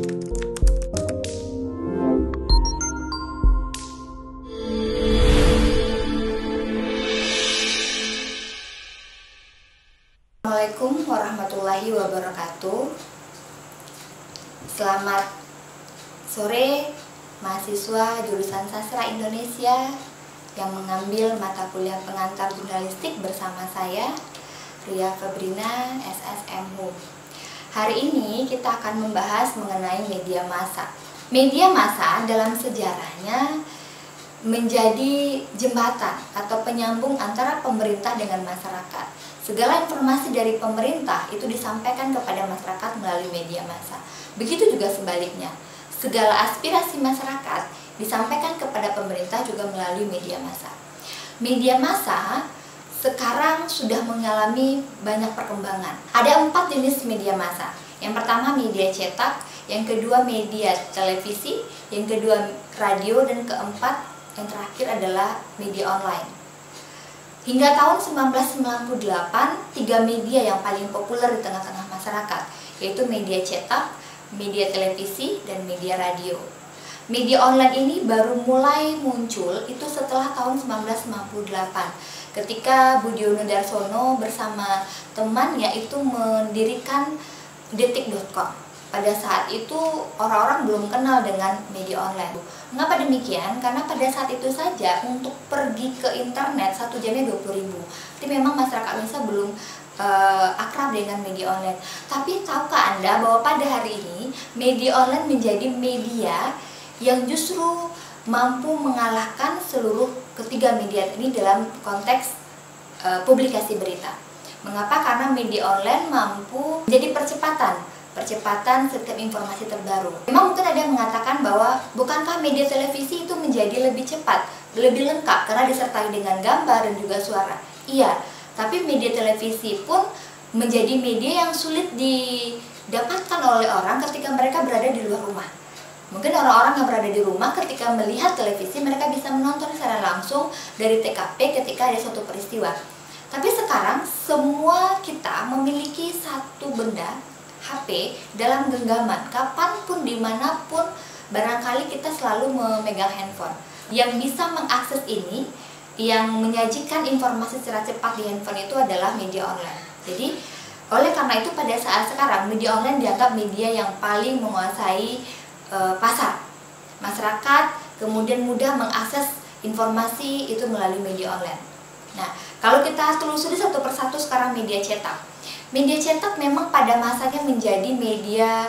Assalamualaikum warahmatullahi wabarakatuh. Selamat sore mahasiswa jurusan Sastra Indonesia yang mengambil mata kuliah pengantar jurnalistik bersama saya, Ria Febrina, SSMU. Hari ini kita akan membahas mengenai media massa. Media massa dalam sejarahnya menjadi jembatan atau penyambung antara pemerintah dengan masyarakat. Segala informasi dari pemerintah itu disampaikan kepada masyarakat melalui media massa. Begitu juga sebaliknya, segala aspirasi masyarakat disampaikan kepada pemerintah juga melalui media massa. Media massa sekarang sudah mengalami banyak perkembangan. Ada 4 jenis media massa. Yang pertama media cetak, yang kedua media televisi, yang kedua radio, dan keempat yang terakhir adalah media online. Hingga tahun 1998, 3 media yang paling populer di tengah-tengah masyarakat, yaitu media cetak, media televisi, dan media radio. Media online ini baru mulai muncul itu setelah tahun 1998, ketika Budiono Darsono bersama temannya itu mendirikan detik.com. Pada saat itu orang-orang belum kenal dengan media online. Mengapa demikian? Karena pada saat itu saja untuk pergi ke internet 1 jamnya 20.000. Jadi memang masyarakat Indonesia belum akrab dengan media online. Tapi tahukah Anda bahwa pada hari ini media online menjadi media yang justru mampu mengalahkan seluruh ketiga media ini dalam konteks publikasi berita. Mengapa? Karena media online mampu menjadi percepatan setiap informasi terbaru. Memang mungkin ada yang mengatakan bahwa bukankah media televisi itu menjadi lebih cepat, lebih lengkap karena disertai dengan gambar dan juga suara. Iya, tapi media televisi pun menjadi media yang sulit didapatkan oleh orang ketika mereka berada di luar rumah. Mungkin orang-orang yang berada di rumah ketika melihat televisi mereka bisa menonton secara langsung dari TKP ketika ada suatu peristiwa. Tapi sekarang semua kita memiliki satu benda, HP, dalam genggaman. Kapanpun, dimanapun, barangkali kita selalu memegang handphone. Yang bisa mengakses ini, yang menyajikan informasi secara cepat di handphone itu adalah media online. Jadi, oleh karena itu pada saat sekarang, media online dianggap media yang paling menguasai pasar. Masyarakat kemudian mudah mengakses informasi itu melalui media online. Nah, kalau kita telusuri satu persatu sekarang media cetak. Media cetak memang pada masanya menjadi media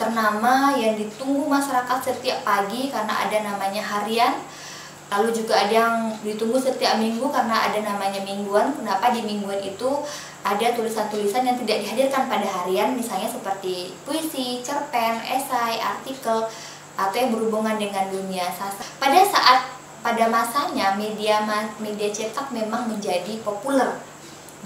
ternama yang ditunggu masyarakat setiap pagi karena ada namanya harian. Lalu juga ada yang ditunggu setiap minggu karena ada namanya mingguan. Kenapa di mingguan itu ada tulisan-tulisan yang tidak dihadirkan pada harian, misalnya seperti puisi, cerpen, esai, artikel, atau yang berhubungan dengan dunia sastra. Pada masanya media cetak memang menjadi populer,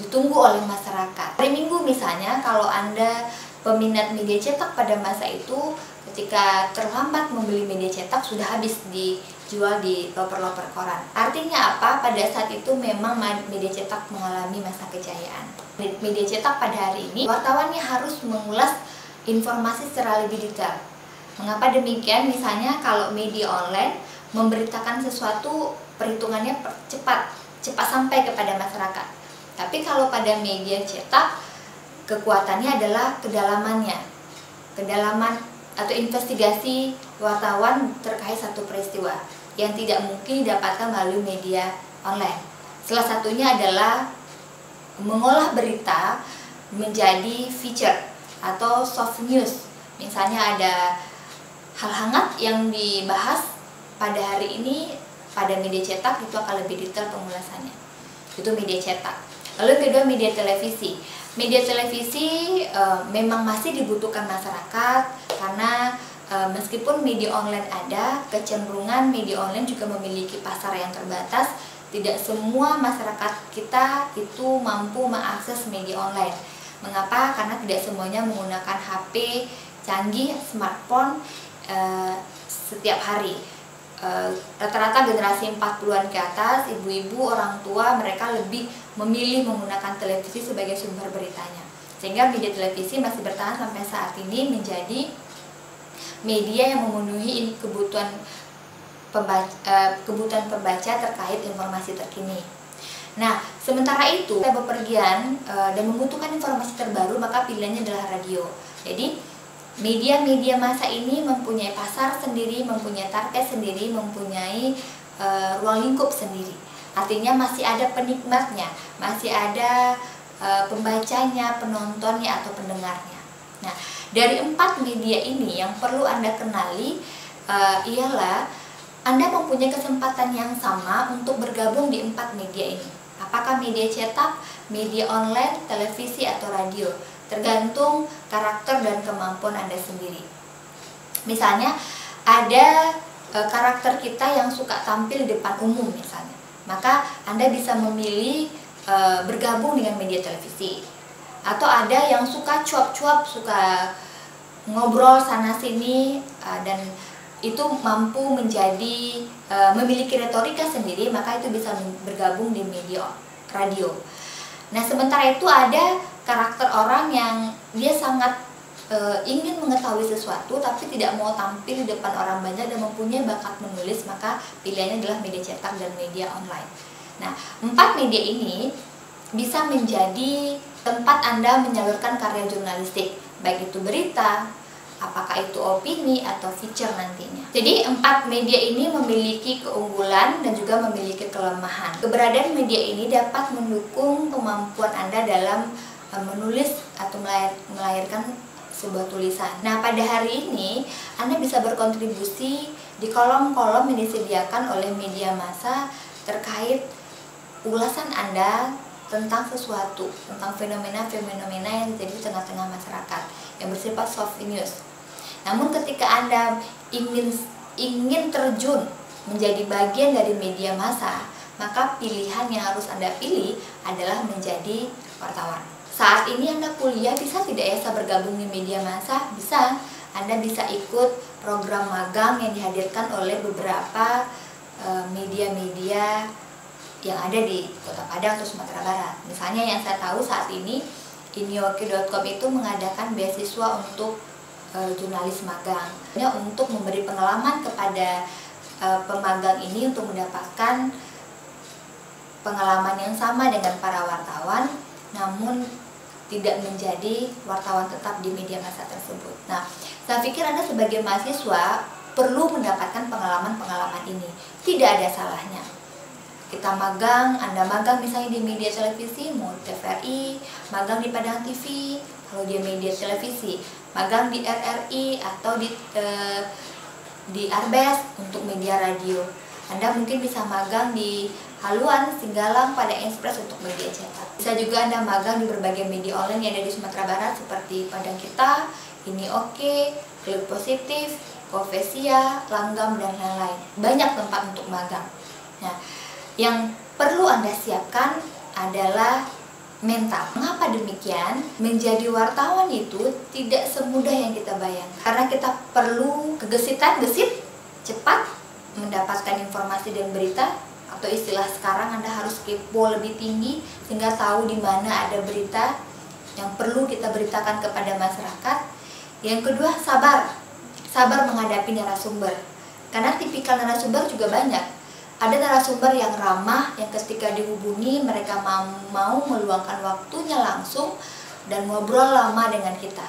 ditunggu oleh masyarakat. Hari Minggu misalnya, kalau Anda peminat media cetak pada masa itu, ketika terlambat membeli media cetak sudah habis dijual di loper-loper koran. Artinya apa? Pada saat itu memang media cetak mengalami masa kejayaan. Media cetak pada hari ini, wartawannya harus mengulas informasi secara lebih detail. Mengapa demikian? Misalnya kalau media online memberitakan sesuatu, perhitungannya cepat sampai kepada masyarakat. Tapi kalau pada media cetak, kekuatannya adalah kedalaman atau investigasi wartawan terkait satu peristiwa yang tidak mungkin didapatkan melalui media online. Salah satunya adalah mengolah berita menjadi feature atau soft news. Misalnya ada hal hangat yang dibahas pada hari ini, pada media cetak itu akan lebih detail pengulasannya. Itu media cetak. Lalu yang kedua, media televisi. Media televisi memang masih dibutuhkan masyarakat karena meskipun media online ada, kecenderungan media online juga memiliki pasar yang terbatas. Tidak semua masyarakat kita itu mampu mengakses media online. Mengapa? Karena tidak semuanya menggunakan HP canggih, smartphone setiap hari. Rata-rata generasi 40-an ke atas, ibu-ibu, orang tua, mereka lebih memilih menggunakan televisi sebagai sumber beritanya. Sehingga media televisi masih bertahan sampai saat ini menjadi media yang memenuhi kebutuhan pembaca terkait informasi terkini. Nah, sementara itu kita bepergian dan membutuhkan informasi terbaru, maka pilihannya adalah radio. Jadi, media-media massa ini mempunyai pasar sendiri, mempunyai target sendiri, mempunyai ruang lingkup sendiri. Artinya masih ada penikmatnya, masih ada pembacanya, penontonnya, atau pendengarnya. Nah, dari 4 media ini yang perlu Anda kenali ialah Anda mempunyai kesempatan yang sama untuk bergabung di 4 media ini. Apakah media cetak, media online, televisi, atau radio? Tergantung karakter dan kemampuan Anda sendiri. Misalnya, ada karakter kita yang suka tampil di depan umum misalnya. Maka Anda bisa memilih bergabung dengan media televisi. Atau ada yang suka cuap-cuap, suka ngobrol sana-sini, dan itu mampu menjadi memiliki retorika sendiri, maka itu bisa bergabung di media radio. Nah, sementara itu ada karakter orang yang dia sangat ingin mengetahui sesuatu tapi tidak mau tampil di depan orang banyak dan mempunyai bakat menulis, maka pilihannya adalah media cetak dan media online. Nah, 4 media ini bisa menjadi tempat Anda menyalurkan karya jurnalistik, baik itu berita, apakah itu opini atau feature nantinya. Jadi 4 media ini memiliki keunggulan dan juga memiliki kelemahan. Keberadaan media ini dapat mendukung kemampuan Anda dalam menulis atau melahirkan sebuah tulisan. Nah, pada hari ini Anda bisa berkontribusi di kolom-kolom yang disediakan oleh media massa terkait ulasan Anda tentang sesuatu, tentang fenomena-fenomena yang terjadi di tengah-tengah masyarakat yang bersifat soft news. Namun ketika Anda ingin terjun menjadi bagian dari media massa, maka pilihan yang harus Anda pilih adalah menjadi wartawan. Saat ini Anda kuliah, bisa tidak ya saya bergabung di media massa? Bisa. Anda bisa ikut program magang yang dihadirkan oleh beberapa media-media yang ada di Kota Padang atau Sumatera Barat. Misalnya yang saya tahu saat ini inioki.com itu mengadakan beasiswa untuk jurnalis magang, untuk memberi pengalaman kepada pemagang ini untuk mendapatkan pengalaman yang sama dengan para wartawan, namun tidak menjadi wartawan tetap di media massa tersebut. Nah, saya pikir Anda sebagai mahasiswa perlu mendapatkan pengalaman-pengalaman ini. Tidak ada salahnya. Kita magang, Anda magang misalnya di media televisi, mau TVRI, magang di Padang TV, kalau dia media televisi, magang di RRI atau di Arbes untuk media radio. Anda mungkin bisa magang di Haluan, Singgalang, Padang Express untuk media cetak. Bisa juga Anda magang di berbagai media online yang ada di Sumatera Barat seperti Padang Kita, Ini Oke, Klik Positif, Profesia, Langgam, dan lain-lain. Banyak tempat untuk magang. Nah, yang perlu Anda siapkan adalah mental. Mengapa demikian? Menjadi wartawan itu tidak semudah yang kita bayangkan. Karena kita perlu gesit, cepat mendapatkan informasi dan berita, atau istilah sekarang Anda harus kepo lebih tinggi sehingga tahu di mana ada berita yang perlu kita beritakan kepada masyarakat. Yang kedua, sabar menghadapi narasumber. Karena tipikal narasumber juga banyak. Ada narasumber yang ramah, yang ketika dihubungi mereka mau meluangkan waktunya langsung dan ngobrol lama dengan kita.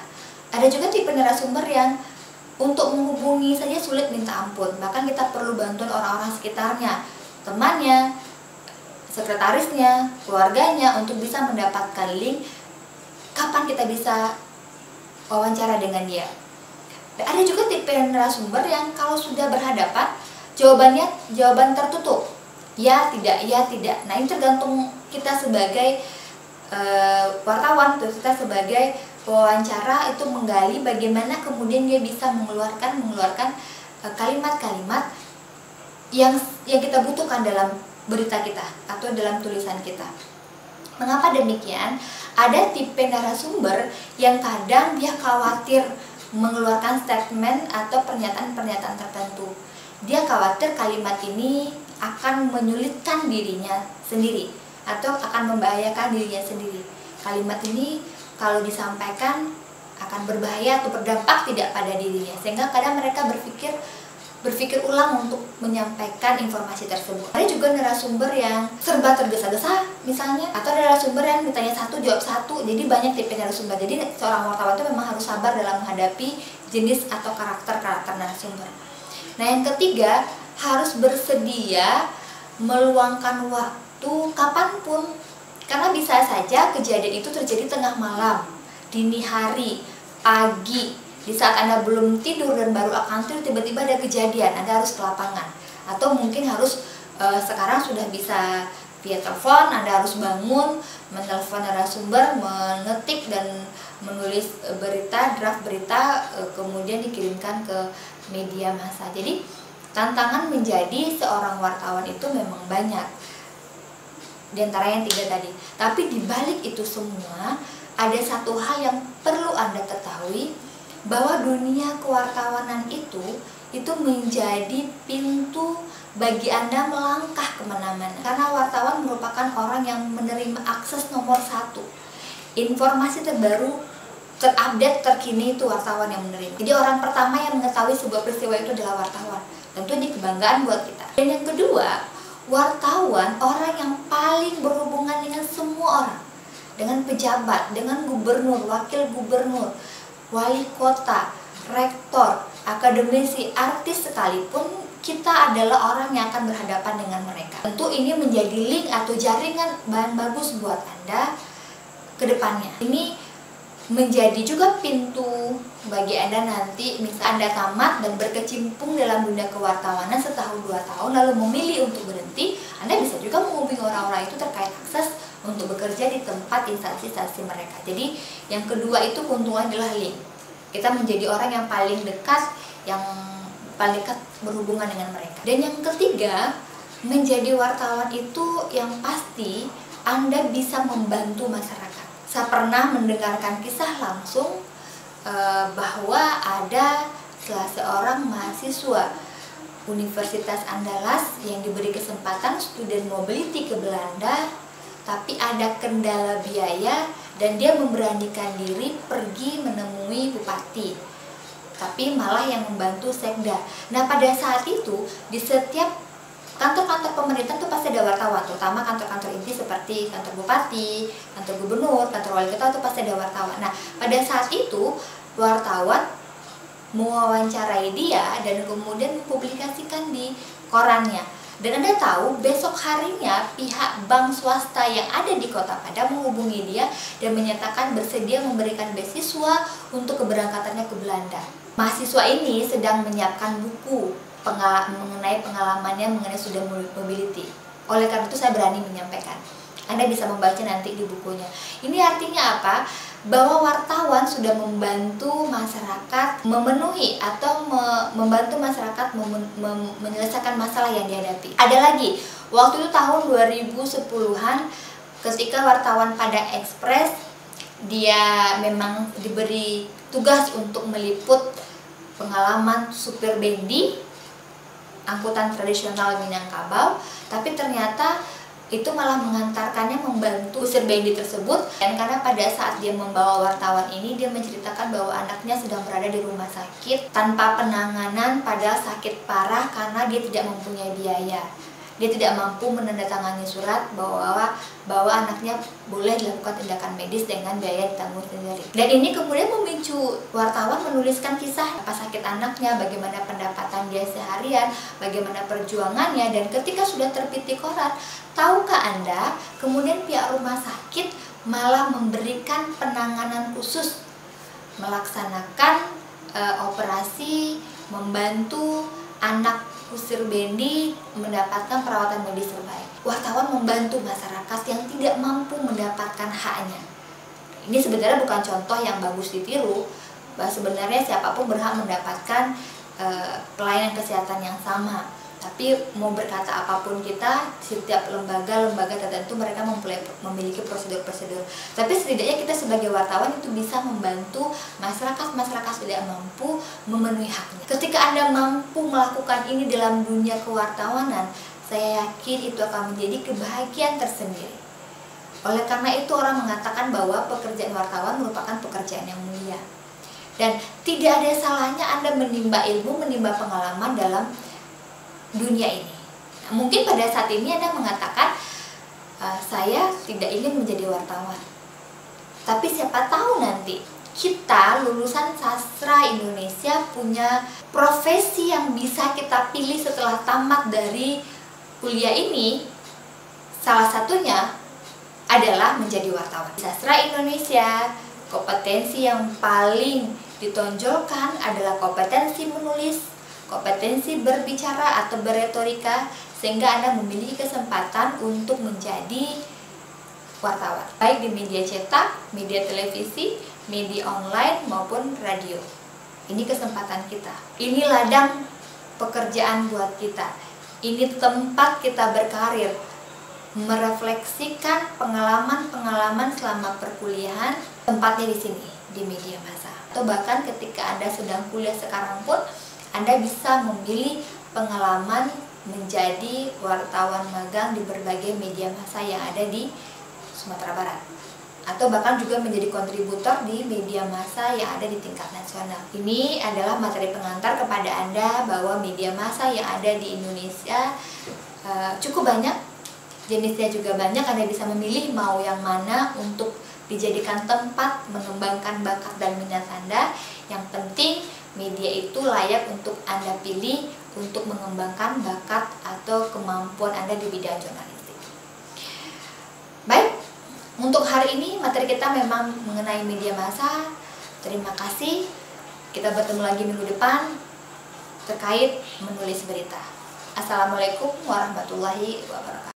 Ada juga tipe narasumber yang untuk menghubungi saja sulit minta ampun. Bahkan kita perlu bantuan orang-orang sekitarnya, temannya, sekretarisnya, keluarganya untuk bisa mendapatkan link kapan kita bisa wawancara dengan dia. Dan ada juga tipe narasumber yang kalau sudah berhadapan, jawaban tertutup, ya tidak. Nah, ini tergantung kita sebagai wartawan, terus kita sebagai wawancara itu menggali bagaimana kemudian dia bisa mengeluarkan kalimat-kalimat yang kita butuhkan dalam berita kita atau dalam tulisan kita. Mengapa demikian? Ada tipe narasumber yang kadang dia khawatir mengeluarkan statement atau pernyataan-pernyataan tertentu. Dia khawatir kalimat ini akan menyulitkan dirinya sendiri atau akan membahayakan dirinya sendiri. Kalimat ini kalau disampaikan akan berbahaya atau berdampak tidak pada dirinya, sehingga kadang mereka berpikir ulang untuk menyampaikan informasi tersebut. Ada juga narasumber yang serba tergesa-gesa misalnya, atau narasumber yang ditanya satu jawab satu, jadi banyak tipe narasumber. Jadi seorang wartawan itu memang harus sabar dalam menghadapi jenis atau karakter narasumber. Nah, yang ketiga, harus bersedia meluangkan waktu kapanpun, karena bisa saja kejadian itu terjadi tengah malam, dini hari, pagi, di saat Anda belum tidur dan baru akan tidur, tiba-tiba ada kejadian, Anda harus ke lapangan. Atau mungkin harus sekarang sudah bisa via telepon, Anda harus bangun, menelpon narasumber, mengetik dan menulis draft berita, kemudian dikirimkan ke media massa. Jadi tantangan menjadi seorang wartawan itu memang banyak, di antara yang 3 tadi. Tapi di balik itu semua, ada satu hal yang perlu Anda ketahui, bahwa dunia kewartawanan itu menjadi pintu bagi Anda melangkah kemana-mana. Karena wartawan merupakan orang yang menerima akses nomor 1. Informasi terbaru, terupdate, terkini itu wartawan yang menerima. Jadi orang pertama yang mengetahui sebuah peristiwa itu adalah wartawan. Tentu ini kebanggaan buat kita. Dan yang kedua, wartawan orang yang paling berhubungan dengan semua orang. Dengan pejabat, dengan gubernur, wakil gubernur, wali kota, rektor, akademisi, artis sekalipun, kita adalah orang yang akan berhadapan dengan mereka. Tentu ini menjadi link atau jaringan bahan bagus buat Anda ke depannya. Ini menjadi juga pintu bagi Anda nanti, misal Anda tamat dan berkecimpung dalam dunia kewartawanan setahun 2 tahun, lalu memilih untuk berhenti, Anda bisa juga menghubungi orang-orang itu terkait akses untuk bekerja di tempat instansi-instansi mereka. Jadi yang kedua itu keuntungan adalah link. Kita menjadi orang yang paling dekat berhubungan dengan mereka. Dan yang ketiga, menjadi wartawan itu yang pasti Anda bisa membantu masyarakat. Saya pernah mendengarkan kisah langsung bahwa ada salah seorang mahasiswa Universitas Andalas yang diberi kesempatan student mobility ke Belanda, tapi ada kendala biaya dan dia memberanikan diri pergi menemui bupati, tapi malah yang membantu sekda. Nah, pada saat itu di setiap kantor-kantor pemerintah itu pasti ada wartawan, terutama kantor-kantor inti seperti kantor bupati, kantor gubernur, kantor wali kota, itu pasti ada wartawan. Nah, pada saat itu wartawan mewawancarai dia dan kemudian mempublikasikan di korannya. Dan Anda tahu, besok harinya pihak bank swasta yang ada di Kota Padang menghubungi dia dan menyatakan bersedia memberikan beasiswa untuk keberangkatannya ke Belanda. Mahasiswa ini sedang menyiapkan buku mengenai pengalamannya mengenai student mobility. Oleh karena itu saya berani menyampaikan. Anda bisa membaca nanti di bukunya. Ini artinya apa? Bahwa wartawan sudah membantu masyarakat memenuhi atau membantu masyarakat menyelesaikan masalah yang dihadapi. Ada lagi, waktu itu tahun 2010-an ketika wartawan Padang Express, dia memang diberi tugas untuk meliput pengalaman supir bendi angkutan tradisional Minangkabau, tapi ternyata itu malah mengantarkannya membantu kusir bendi tersebut. Dan karena pada saat dia membawa wartawan ini, dia menceritakan bahwa anaknya sedang berada di rumah sakit tanpa penanganan, padahal sakit parah karena dia tidak mempunyai biaya. Dia tidak mampu menandatangani surat bahwa anaknya boleh dilakukan tindakan medis dengan biaya ditanggung sendiri. Dan ini kemudian memicu wartawan menuliskan kisah apa sakit anaknya, bagaimana pendapatan dia seharian, bagaimana perjuangannya. Dan ketika sudah terbit di koran, tahukah Anda, kemudian pihak rumah sakit malah memberikan penanganan khusus, melaksanakan operasi, membantu anak kusir bendi mendapatkan perawatan medis terbaik. Wartawan membantu masyarakat yang tidak mampu mendapatkan haknya. Ini sebenarnya bukan contoh yang bagus ditiru, bahwa sebenarnya siapapun berhak mendapatkan pelayanan kesehatan yang sama. Tapi mau berkata apapun kita, setiap lembaga tertentu mereka memiliki prosedur-prosedur. Tapi setidaknya kita sebagai wartawan itu bisa membantu masyarakat tidak mampu memenuhi haknya. Ketika Anda mampu melakukan ini dalam dunia kewartawanan, saya yakin itu akan menjadi kebahagiaan tersendiri. Oleh karena itu orang mengatakan bahwa pekerjaan wartawan merupakan pekerjaan yang mulia. Dan tidak ada salahnya Anda menimba ilmu, menimba pengalaman dalam dunia ini. Nah, mungkin pada saat ini Anda mengatakan, saya tidak ingin menjadi wartawan. Tapi siapa tahu nanti kita lulusan sastra Indonesia punya profesi yang bisa kita pilih setelah tamat dari kuliah ini. Salah satunya adalah menjadi wartawan. Sastra Indonesia, kompetensi yang paling ditonjolkan adalah kompetensi menulis, kompetensi berbicara atau berretorika, sehingga Anda memiliki kesempatan untuk menjadi wartawan, baik di media cetak, media televisi, media online maupun radio. Ini kesempatan kita. Ini ladang pekerjaan buat kita. Ini tempat kita berkarir, merefleksikan pengalaman-pengalaman selama perkuliahan. Tempatnya di sini, di media massa. Atau bahkan ketika Anda sedang kuliah sekarang pun, Anda bisa memilih pengalaman menjadi wartawan magang di berbagai media massa yang ada di Sumatera Barat. Atau bahkan juga menjadi kontributor di media massa yang ada di tingkat nasional. Ini adalah materi pengantar kepada Anda bahwa media massa yang ada di Indonesia cukup banyak, jenisnya juga banyak. Anda bisa memilih mau yang mana untuk dijadikan tempat mengembangkan bakat dan minat Anda. Yang penting media itu layak untuk Anda pilih untuk mengembangkan bakat atau kemampuan Anda di bidang jurnalistik. Baik, untuk hari ini materi kita memang mengenai media massa. Terima kasih. Kita bertemu lagi minggu depan terkait menulis berita. Assalamualaikum warahmatullahi wabarakatuh.